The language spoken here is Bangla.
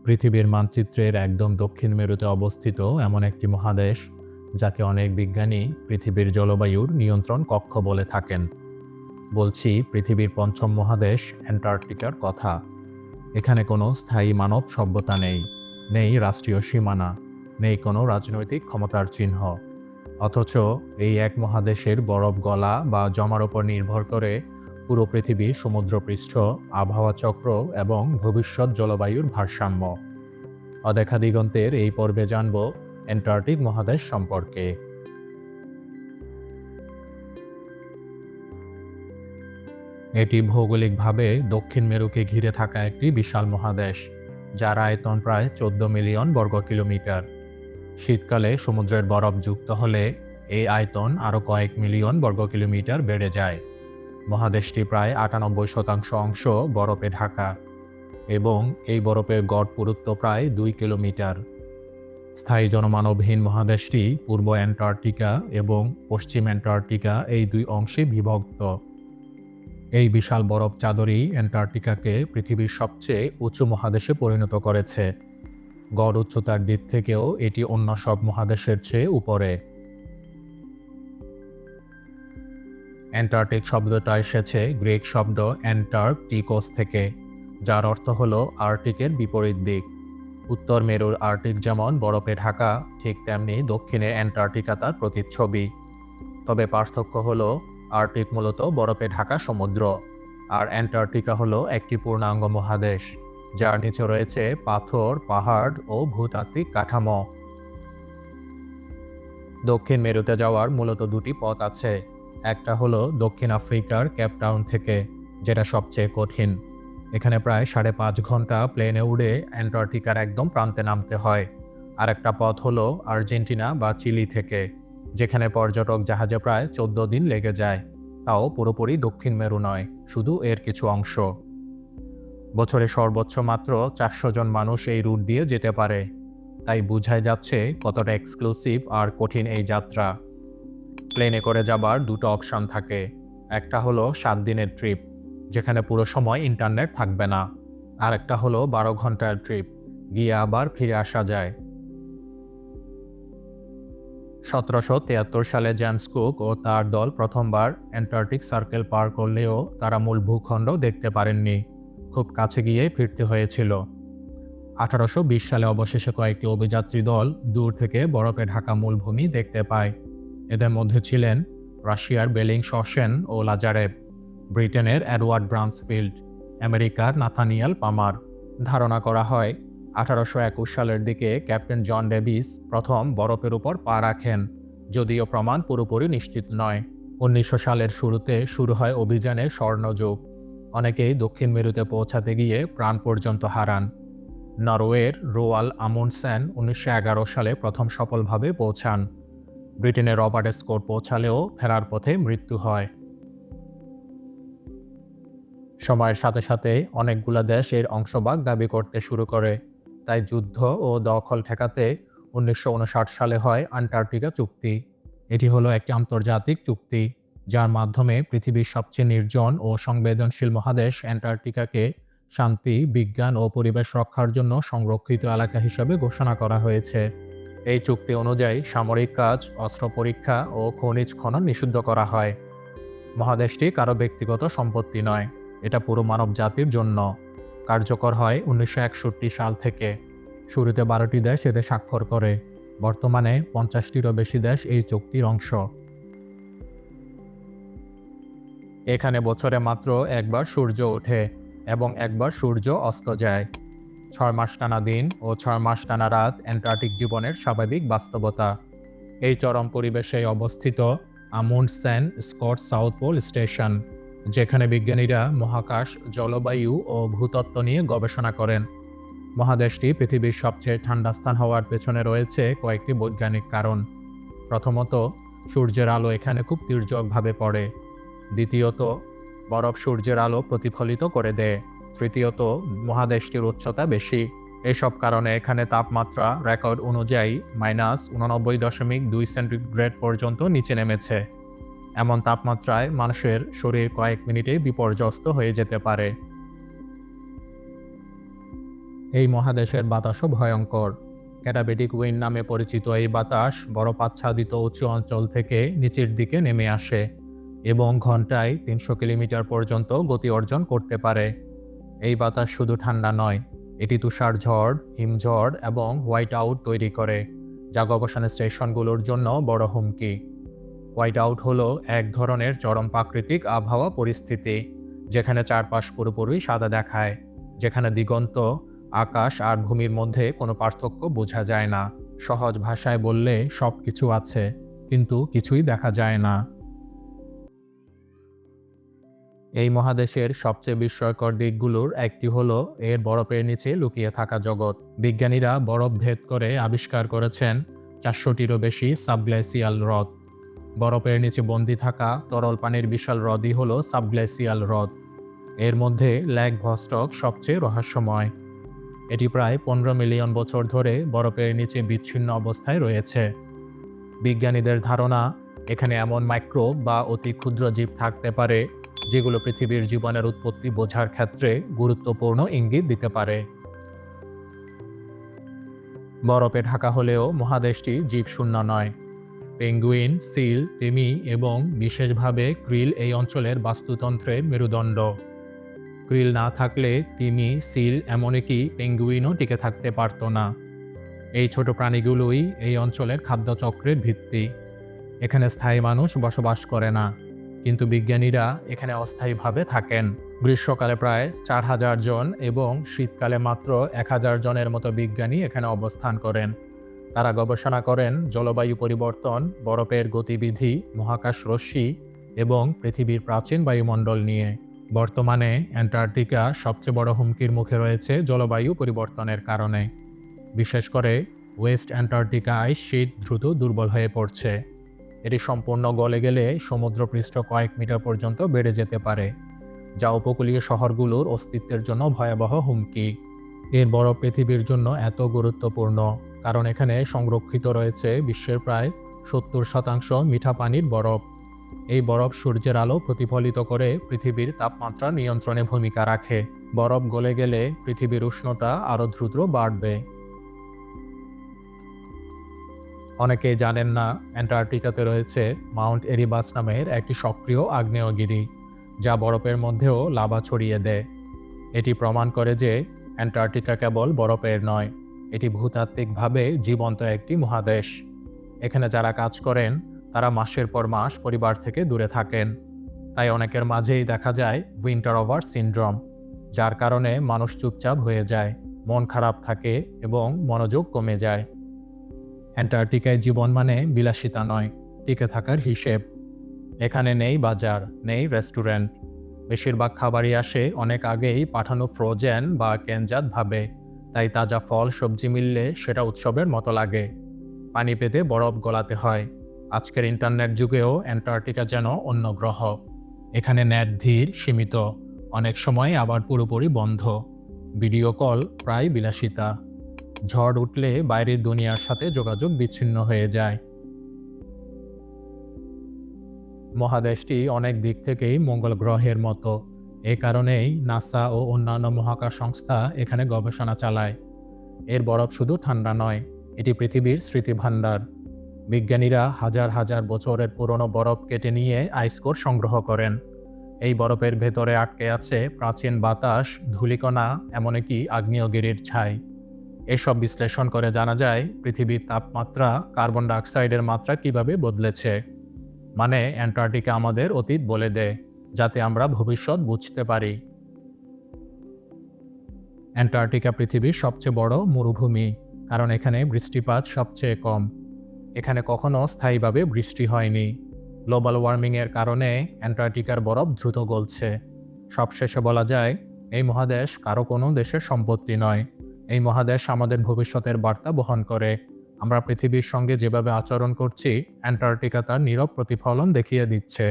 পৃথিবীর মানচিত্রের একদম দক্ষিণ মেরুতে অবস্থিত এমন একটি মহাদেশ যাকে অনেক বিজ্ঞানী পৃথিবীর জলবায়ুর নিয়ন্ত্রণ কক্ষ বলে থাকেন। বলছি পৃথিবীর পঞ্চম মহাদেশ অ্যান্টার্কটিকার কথা। এখানে কোনো স্থায়ী মানব সভ্যতা নেই, নেই রাষ্ট্রীয় সীমানা, নেই কোনো রাজনৈতিক ক্ষমতার চিহ্ন। অথচ এই এক মহাদেশের বরফ গলা বা জমার উপর নির্ভর করে পুরো পৃথিবী সমুদ্রপৃষ্ঠ, আবহাওয়া চক্র এবং ভবিষ্যৎ জলবায়ুর ভারসাম্য। অদেখা দিগন্তের এই পর্বে জানব অ্যান্টার্কটিক মহাদেশ সম্পর্কে। এটি ভৌগোলিকভাবে দক্ষিণ মেরুকে ঘিরে থাকা একটি বিশাল মহাদেশ, যার আয়তন প্রায় 14 মিলিয়ন বর্গ কিলোমিটার। শীতকালে সমুদ্রের বরফ যুক্ত হলে এই আয়তন আরও কয়েক মিলিয়ন বর্গ কিলোমিটার বেড়ে যায়। মহাদেশটি প্রায় 98% অংশ বরফে ঢাকা এবং এই বরফের গড় পুরুত্ব প্রায় 2 কিলোমিটার। স্থায়ী জনমানবহীন মহাদেশটি পূর্ব অ্যান্টার্কটিকা এবং পশ্চিম অ্যান্টার্কটিকা এই দুই অংশে বিভক্ত। এই বিশাল বরফ চাদরই অ্যান্টার্কটিকাকে পৃথিবীর সবচেয়ে উঁচু মহাদেশে পরিণত করেছে। গড় উচ্চতার দিক থেকেও এটি অন্য সব মহাদেশের চেয়ে উপরে। অ্যান্টার্কটিক শব্দটা এসেছে গ্রিক শব্দ অ্যান্টার্কটিকোস থেকে, যার অর্থ হল আর্কটিকের বিপরীত দিক। উত্তর মেরুর আর্কটিক যেমন বরফে ঢাকা, ঠিক তেমনি দক্ষিণে অ্যান্টার্কটিকা তার প্রতিচ্ছবি। তবে পার্থক্য হল আর্কটিক মূলত বরফে ঢাকা সমুদ্র, আর অ্যান্টার্কটিকা হলো একটি পূর্ণাঙ্গ মহাদেশ, যার নিচে রয়েছে পাথর, পাহাড় ও ভূতাত্ত্বিক কাঠামো। দক্ষিণ মেরুতে যাওয়ার মূলত দুটি পথ আছে। একটা হলো দক্ষিণ আফ্রিকার কেপটাউন থেকে, যেটা সবচেয়ে কঠিন। এখানে প্রায় 5.5 ঘন্টা প্লেনে উড়ে অ্যান্টার্কটিকার একদম প্রান্তে নামতে হয়। আর একটা পথ হলো আর্জেন্টিনা বা চিলি থেকে, যেখানে পর্যটক জাহাজে প্রায় 14 দিন লেগে যায়। তাও পুরোপুরি দক্ষিণ মেরু নয়, শুধু এর কিছু অংশ। বছরে সর্বোচ্চ মাত্র 400 জন মানুষ এই রুট দিয়ে যেতে পারে। তাই বোঝাই যাচ্ছে কতটা এক্সক্লুসিভ আর কঠিন এই যাত্রা। প্লেনে করে যাবার দুটো অপশন থাকে। একটা হলো 7 দিনের ট্রিপ, যেখানে পুরো সময় ইন্টারনেট থাকবে না। আর একটা হলো 12 ঘন্টার ট্রিপ, গিয়ে আবার ফিরে আসা যায়। 1773 সালে জেমস কুক ও তার দল প্রথমবার অ্যান্টার্কটিক সার্কেল পার করলেও তারা মূল ভূখণ্ড দেখতে পারেননি। খুব কাছে গিয়ে ফিরতে হয়েছিল। 1820 সালে অবশেষে কয়েকটি অভিযাত্রী দল দূর থেকে বরফে ঢাকা মূলভূমি দেখতে পায়। এদের মধ্যে ছিলেন রাশিয়ার বেলিংশসেন ও লাজারেভ, ব্রিটেনের এডওয়ার্ড ব্রান্সফিল্ড, আমেরিকার নাথানিয়াল পামার। ধারণা করা হয় 1821 সালের দিকে ক্যাপ্টেন জন ডেভিস প্রথম বরফের উপর পা রাখেন, যদিও প্রমাণ পুরোপুরি নিশ্চিত নয়। 1900 সালের শুরুতে শুরু হয় অভিযানের স্বর্ণযুগ। অনেকেই দক্ষিণ মেরুতে পৌঁছাতে গিয়ে প্রাণ পর্যন্ত হারান। নরওয়ের রোয়াল আমুন্ডসেন 1911 সালে প্রথম সফলভাবে পৌঁছান। ব্রিটেনের রবার্ট স্কট পৌঁছালেও ফেরার পথে মৃত্যু হয়। সময়ের সাথে সাথে অনেকগুলো দেশ এর অংশভাগ দাবি করতে শুরু করে। তাই যুদ্ধ ও দখল ঠেকাতে 1959 সালে হয় অ্যান্টার্কটিকা চুক্তি। এটি হলো একটি আন্তর্জাতিক চুক্তি, যার মাধ্যমে পৃথিবীর সবচেয়ে নির্জন ও সংবেদনশীল মহাদেশ অ্যান্টার্কটিকাকে শান্তি, বিজ্ঞান ও পরিবেশ রক্ষার জন্য সংরক্ষিত এলাকা হিসেবে ঘোষণা করা হয়েছে। এই চুক্তি অনুযায়ী সামরিক কাজ, অস্ত্র পরীক্ষা ও খনিজ খনন নিষিদ্ধ করা হয়। মহাদেশটি কারো ব্যক্তিগত সম্পত্তি নয়, এটা পুরো মানব জাতির জন্য। কার্যকর হয় 1961 সাল থেকে। শুরুতে 12টি দেশ এতে স্বাক্ষর করে। বর্তমানে 50টিরও বেশি দেশ এই চুক্তির অংশ। এখানে বছরে মাত্র একবার সূর্য ওঠে এবং একবার সূর্য অস্ত যায়। 6 মাস টানা দিন ও 6 মাস টানা রাত অ্যান্টার্কটিক জীবনের স্বাভাবিক বাস্তবতা। এই চরম পরিবেশে অবস্থিত আমুন্ডসেন স্কট সাউথ পোল স্টেশন, যেখানে বিজ্ঞানীরা মহাকাশ, জলবায়ু ও ভূতত্ত্ব নিয়ে গবেষণা করেন। মহাদেশটি পৃথিবীর সবচেয়ে ঠান্ডা স্থান হওয়ার পেছনে রয়েছে কয়েকটি বৈজ্ঞানিক কারণ। প্রথমত, সূর্যের আলো এখানে খুব তির্যকভাবে পড়ে। দ্বিতীয়ত, বরফ সূর্যের আলো প্রতিফলিত করে দেয়। তৃতীয়ত, মহাদেশটির উচ্চতা বেশি। এসব কারণে এখানে তাপমাত্রা রেকর্ড অনুযায়ী -89.2 সেন্টিগ্রেড পর্যন্ত নিচে নেমেছে। এমন তাপমাত্রায় মানুষের শরীর কয়েক মিনিটেই বিপর্যস্ত হয়ে যেতে পারে। এই মহাদেশের বাতাসও ভয়ঙ্কর। ক্যাটাবেটিক উইন্ড নামে পরিচিত এই বাতাস বরফ আচ্ছাদিত উঁচু অঞ্চল থেকে নিচের দিকে নেমে আসে এবং ঘন্টায় ৩০০ কিলোমিটার পর্যন্ত গতি অর্জন করতে পারে। এই বাতাস শুধু ঠান্ডা নয়, এটি তুষার ঝড়, হিমঝড় এবং হোয়াইট আউট তৈরি করে, যা গবেষণা স্টেশনগুলোর জন্য বড় হুমকি। হোয়াইট আউট হলো এক ধরনের চরম প্রাকৃতিক আবহাওয়া পরিস্থিতি, যেখানে চারপাশ পুরোপুরি সাদা দেখায়, যেখানে দিগন্ত, আকাশ আর ভূমির মধ্যে কোনো পার্থক্য বোঝা যায় না। সহজ ভাষায় বললে সব কিছু আছে, কিন্তু কিছুই দেখা যায় না। এই মহাদেশের সবচেয়ে বিস্ময়কর দিকগুলোর একটি হলো এর বরফের নিচে লুকিয়ে থাকা জগৎ। বিজ্ঞানীরা বরফ ভেদ করে আবিষ্কার করেছেন ৪০০টিরও বেশি সাবগ্লেসিয়াল হ্রদ। বরফের নিচে বন্দী থাকা তরল পানির বিশাল হ্রদই হলো সাবগ্লেসিয়াল হ্রদ। এর মধ্যে ল্যাক ভস্টক সবচেয়ে রহস্যময়। এটি প্রায় ১৫ মিলিয়ন বছর ধরে বরফের নিচে বিচ্ছিন্ন অবস্থায় রয়েছে। বিজ্ঞানীদের ধারণা, এখানে এমন মাইক্রোব বা অতি ক্ষুদ্র জীব থাকতে পারে যেগুলো পৃথিবীর জীবনের উৎপত্তি বোঝার ক্ষেত্রে গুরুত্বপূর্ণ ইঙ্গিত দিতে পারে। বরফে ঢাকা হলেও মহাদেশটি জীবশূন্য নয়। পেঙ্গুইন, সিল, তিমি এবং বিশেষভাবে ক্রিল এই অঞ্চলের বাস্তুতন্ত্রের মেরুদণ্ড। ক্রিল না থাকলে তিমি, সিল, এমনকি পেঙ্গুইনও টিকে থাকতে পারত না। এই ছোট প্রাণীগুলোই এই অঞ্চলের খাদ্যচক্রের ভিত্তি। এখানে স্থায়ী মানুষ বসবাস করে না, কিন্তু বিজ্ঞানীরা এখানে অস্থায়ীভাবে থাকেন। গ্রীষ্মকালে প্রায় ৪,০০০ জন এবং শীতকালে মাত্র ১,০০০ জনের মতো বিজ্ঞানী এখানে অবস্থান করেন। তারা গবেষণা করেন জলবায়ু পরিবর্তন, বরফের গতিবিধি, মহাকাশ রশ্মি এবং পৃথিবীর প্রাচীন বায়ুমণ্ডল নিয়ে। বর্তমানে অ্যান্টার্কটিকা সবচেয়ে বড় হুমকির মুখে রয়েছে জলবায়ু পরিবর্তনের কারণে। বিশেষ করে ওয়েস্ট অ্যান্টার্কটিকা আইস শিট দ্রুত দুর্বল হয়ে পড়ছে। এটি সম্পূর্ণ গলে গেলে সমুদ্রপৃষ্ঠ কয়েক মিটার পর্যন্ত বেড়ে যেতে পারে, যা উপকূলীয় শহরগুলোর অস্তিত্বের জন্য ভয়াবহ হুমকি। এর বরফ পৃথিবীর জন্য এত গুরুত্বপূর্ণ কারণ এখানে সংরক্ষিত রয়েছে বিশ্বের প্রায় ৭০% মিঠা পানির বরফ। এই বরফ সূর্যের আলো প্রতিফলিত করে পৃথিবীর তাপমাত্রা নিয়ন্ত্রণে ভূমিকা রাখে। বরফ গলে গেলে পৃথিবীর উষ্ণতা আরও দ্রুত বাড়বে। অনেকেই জানেন না, অ্যান্টার্কটিকাতে রয়েছে মাউন্ট এরিবাস নামের একটি সক্রিয় আগ্নেয়গিরি, যা বরফের মধ্যেও লাভা ছড়িয়ে দেয়। এটি প্রমাণ করে যে অ্যান্টার্কটিকা কেবল বরফের নয়, এটি ভূতাত্ত্বিকভাবে জীবন্ত একটি মহাদেশ। এখানে যারা কাজ করেন তারা মাসের পর মাস পরিবার থেকে দূরে থাকেন। তাই অনেকের মাঝেই দেখা যায় উইন্টার ওভার সিনড্রোম, যার কারণে মানুষ চুপচাপ হয়ে যায়, মন খারাপ থাকে এবং মনোযোগ কমে যায়। অ্যান্টার্কটিকায় জীবন মানে বিলাসিতা নয়, টিকে থাকার হিসেব। এখানে নেই বাজার, নেই রেস্টুরেন্ট। বেশিরভাগ খাবারই আসে অনেক আগেই পাঠানো ফ্রোজেন বা ক্যানজাত ভাবে, তাই তাজা ফল সবজি মিললে সেটা উৎসবের মতো লাগে। পানি পেতে বরফ গলাতে হয়। আজকের ইন্টারনেট যুগেও অ্যান্টার্কটিকা যেন অন্য গ্রহ। এখানে নেট ধীর, সীমিত, অনেক সময় আবার পুরোপুরি বন্ধ। ভিডিও কল প্রায় বিলাসিতা। ঝড় উঠলে বাইরের দুনিয়ার সাথে যোগাযোগ বিচ্ছিন্ন হয়ে যায়। মহাদেশটি অনেক দিক থেকেই মঙ্গল গ্রহের মতো। এ কারণেই নাসা ও অন্যান্য মহাকাশ সংস্থা এখানে গবেষণা চালায়। এর বরফ শুধু ঠান্ডা নয়, এটি পৃথিবীর স্মৃতিভাণ্ডার। বিজ্ঞানীরা হাজার হাজার বছরের পুরনো বরফ কেটে নিয়ে আইসকোর সংগ্রহ করেন। এই বরফের ভেতরে আটকে আছে প্রাচীন বাতাস, ধূলিকণা, এমনকি আগ্নেয়গিরির ছাই। এসব বিশ্লেষণ করে জানা যায় পৃথিবীর তাপমাত্রা, কার্বন ডাইঅক্সাইডের মাত্রা কিভাবে বদলেছে। মানে অ্যান্টার্কটিকা আমাদের অতীত বলে দেয়, যাতে আমরা ভবিষ্যৎ বুঝতে পারি। অ্যান্টার্কটিকা পৃথিবীর সবচেয়ে বড় মরুভূমি, কারণ এখানে বৃষ্টিপাত সবচেয়ে কম। এখানে কখনো স্থায়ীভাবে বৃষ্টি হয়নি। গ্লোবাল ওয়ার্মিংয়ের কারণে অ্যান্টার্কটিকার বরফ দ্রুত গলছে। সবশেষে বলা যায়, এই মহাদেশ কারো কোনো দেশের সম্পত্তি নয়। এই মহাদেশ আমাদের ভবিষ্যতের বার্তা বহন করে। আমরা পৃথিবীর সঙ্গে যেভাবে আচরণ করছি, অ্যান্টার্কটিকা তার নীরব প্রতিফলন দেখিয়ে দিচ্ছে।